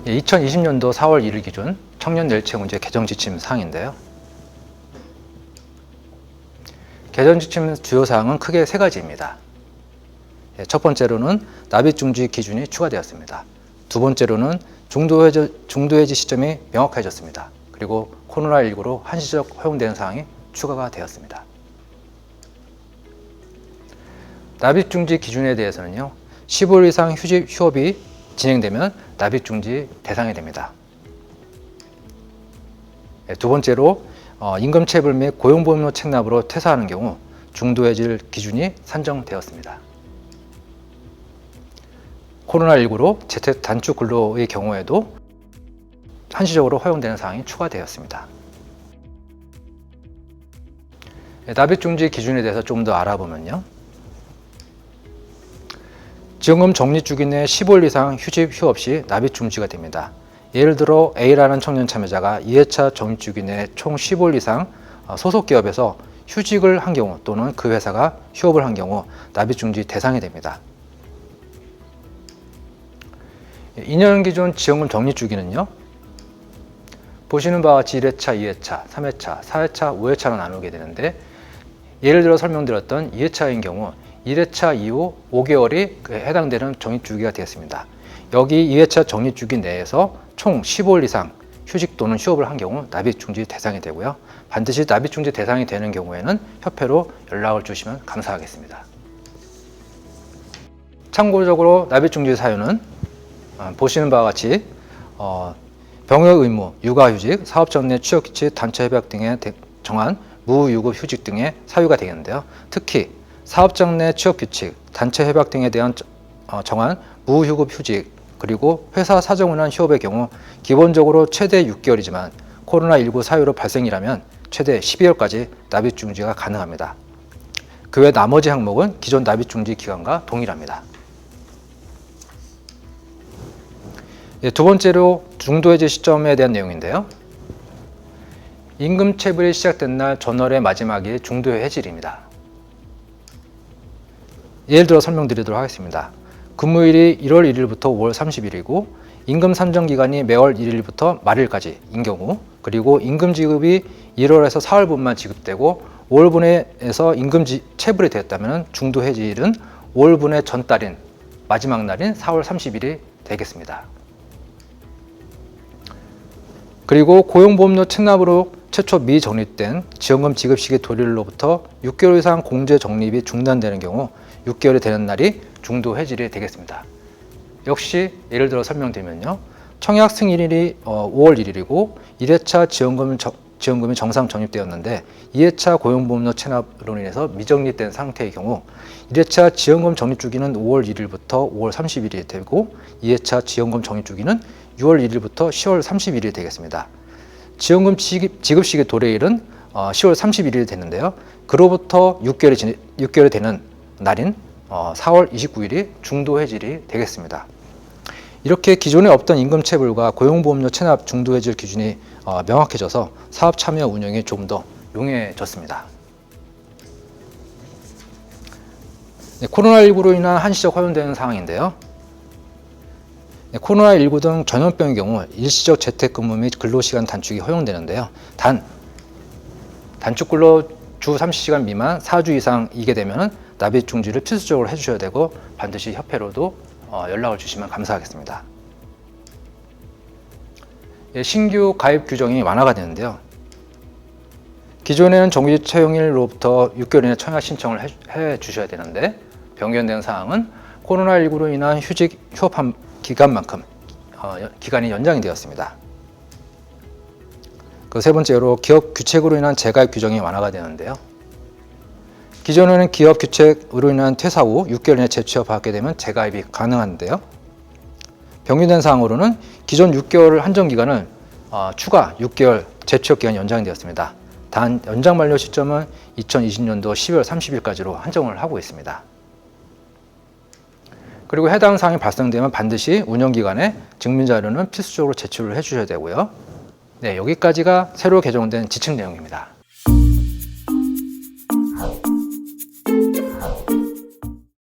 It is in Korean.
2020년도 4월 1일 기준 청년 내일채용제 개정 지침 사항인데요. 개정 지침 주요 사항은 크게 세 가지입니다. 첫 번째로는 납입 중지 기준이 추가되었습니다. 두 번째로는 중도 해지 시점이 명확해졌습니다. 그리고 코로나19로 한시적 허용되는 사항이 추가가 되었습니다. 납입 중지 기준에 대해서는요, 15일 이상 휴업이 진행되면 납입 중지 대상이 됩니다. 두 번째로 임금 체불 및 고용보험료 책납으로 퇴사하는 경우 중도해질 기준이 산정되었습니다. 코로나19로 재택 단축 근로의 경우에도 한시적으로 허용되는 사항이 추가되었습니다. 납입 중지 기준에 대해서 좀 더 알아보면요. 지원금 적립주기 내 15일 이상 휴업 시 납입 중지가 됩니다. 예를 들어 A라는 청년 참여자가 2회차 적립주기 내 총 15일 이상 소속 기업에서 휴직을 한 경우 또는 그 회사가 휴업을 한 경우 납입 중지 대상이 됩니다. 2년 기준 지원금 적립주기는요, 보시는 바와 같이 1회차, 2회차, 3회차, 4회차, 5회차로 나누게 되는데, 예를 들어 설명드렸던 2회차인 경우 1회차 이후 5개월이 해당되는 적립주기가 되었습니다. 여기 2회차 적립주기 내에서 총 15일 이상 휴직 또는 휴업을 한 경우 납입중지 대상이 되고요. 반드시 납입중지 대상이 되는 경우에는 협회로 연락을 주시면 감사하겠습니다. 참고적으로 납입중지 사유는 보시는 바와 같이 병역 의무, 육아휴직, 사업장 내 취업규칙, 단체협약 등에 정한 무유급 휴직 등의 사유가 되겠는데요. 특히 사업장 내 취업규칙, 단체협약 등에 대한 정한 무유급 휴직, 그리고 회사 사정운한 휴업의 경우 기본적으로 최대 6개월이지만 코로나19 사유로 발생이라면 최대 12월까지 납입중지가 가능합니다. 그 외 나머지 항목은 기존 납입중지 기간과 동일합니다. 두 번째로 중도해지 시점에 대한 내용인데요. 임금 체불이 시작된 날 전월의 마지막이 중도해지일입니다. 예를 들어 설명드리도록 하겠습니다. 근무일이 1월 1일부터 5월 30일이고 임금 산정 기간이 매월 1일부터 말일까지인 경우, 그리고 임금 지급이 1월에서 4월분만 지급되고 5월분에서 임금 체불이 되었다면 중도해지일은 5월분의 전달인 마지막 날인 4월 30일이 되겠습니다. 그리고 고용보험료 책납으로 최초 미적립된 지원금 지급 시기 도일로부터 6개월 이상 공제 적립이 중단되는 경우 6개월이 되는 날이 중도 해지일이 되겠습니다. 역시 예를 들어 설명드리면요. 청약 승인일이 5월 1일이고 1회차 지원금이 정상 적립되었는데 2회차 고용보험료 체납으로 인해서 미적립된 상태의 경우 1회차 지원금 적립 주기는 5월 1일부터 5월 30일이 되고 2회차 지원금 적립 주기는 6월 1일부터 10월 30일이 되겠습니다. 지원금 지급 시기 도래일은 10월 31일이 되는데요. 그로부터 6개월이 되는 날인 4월 29일이 중도해지일이 되겠습니다. 이렇게 기존에 없던 임금체불과 고용보험료 체납 중도해지일 기준이 명확해져서 사업 참여 운영이 조금 더 용이해졌습니다. 코로나19로 인한 한시적 허용되는 상황인데요. 코로나19 등 전염병의 경우 일시적 재택근무 및 근로시간 단축이 허용되는데요. 단축근로 주 30시간 미만 4주 이상이게 되면 납입중지를 필수적으로 해주셔야 되고 반드시 협회로도 연락을 주시면 감사하겠습니다. 신규 가입 규정이 완화가 되는데요. 기존에는 정규직 채용일로부터 6개월 이내 청약 신청을 해 주셔야 되는데 변경된 사항은 코로나19로 인한 휴업한 기간만큼 기간이 연장이 되었습니다. 그 세 번째로 기업 규칙으로 인한 재가입 규정이 완화가 되는데요. 기존에는 기업 규칙으로 인한 퇴사 후 6개월 이내 재취업하게 되면 재가입이 가능한데요. 변경된 사항으로는 기존 6개월 한정 기간을 추가 6개월 재취업 기간이 연장되었습니다. 단 연장 만료 시점은 2020년도 12월 30일까지로 한정을 하고 있습니다. 그리고 해당 사항이 발생되면 반드시 운영기간에 증민자료는 필수적으로 제출을 해주셔야 되고요. 네, 여기까지가 새로 개정된 지침 내용입니다.